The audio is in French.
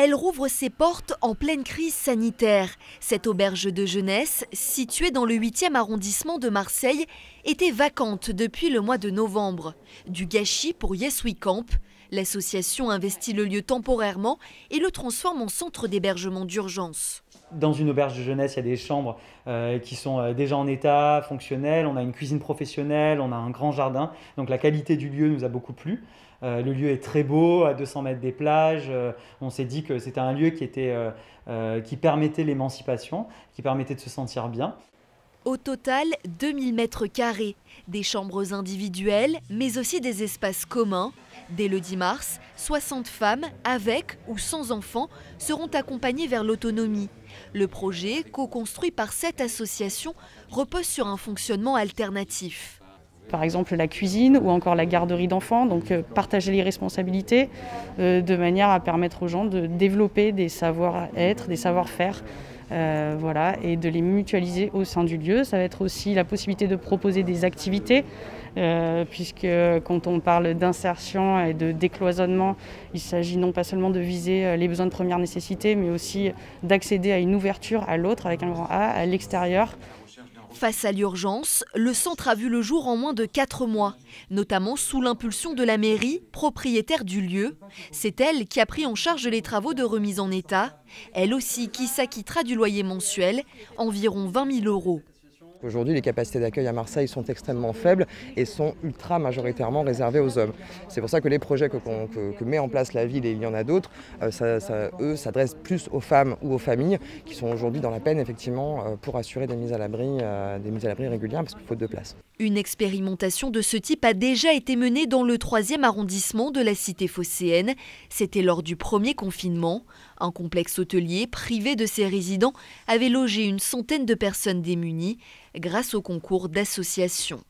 Elle rouvre ses portes en pleine crise sanitaire. Cette auberge de jeunesse, située dans le 8e arrondissement de Marseille, était vacante depuis le mois de novembre. Du gâchis pour Yes We Camp. L'association investit le lieu temporairement et le transforme en centre d'hébergement d'urgence. Dans une auberge de jeunesse, il y a des chambres qui sont déjà en état, fonctionnelles. On a une cuisine professionnelle, on a un grand jardin. Donc la qualité du lieu nous a beaucoup plu. Le lieu est très beau, à 200 mètres des plages. On s'est dit que c'était un lieu qui permettait l'émancipation, qui permettait de se sentir bien. Au total, 2000 mètres carrés, des chambres individuelles, mais aussi des espaces communs. Dès le 10 mars, 60 femmes, avec ou sans enfants, seront accompagnées vers l'autonomie. Le projet, co-construit par cette association, repose sur un fonctionnement alternatif. Par exemple la cuisine ou encore la garderie d'enfants, donc partager les responsabilités de manière à permettre aux gens de développer des savoir-être, des savoir-faire. Et de les mutualiser au sein du lieu. Ça va être aussi la possibilité de proposer des activités, puisque quand on parle d'insertion et de décloisonnement, il s'agit non pas seulement de viser les besoins de première nécessité, mais aussi d'accéder à une ouverture à l'autre, avec un grand A, à l'extérieur. Face à l'urgence, le centre a vu le jour en moins de 4 mois, notamment sous l'impulsion de la mairie, propriétaire du lieu. C'est elle qui a pris en charge les travaux de remise en état, elle aussi qui s'acquittera du loyer mensuel, environ 20 000 €. Aujourd'hui, les capacités d'accueil à Marseille sont extrêmement faibles et sont ultra majoritairement réservées aux hommes. C'est pour ça que les projets que met en place la ville, et il y en a d'autres, eux s'adressent plus aux femmes ou aux familles qui sont aujourd'hui dans la peine effectivement pour assurer des mises à l'abri régulières parce qu'il faut 2 places. Une expérimentation de ce type a déjà été menée dans le 3e arrondissement de la cité phocéenne. C'était lors du premier confinement. Un complexe hôtelier privé de ses résidents avait logé une centaine de personnes démunies grâce au concours d'associations.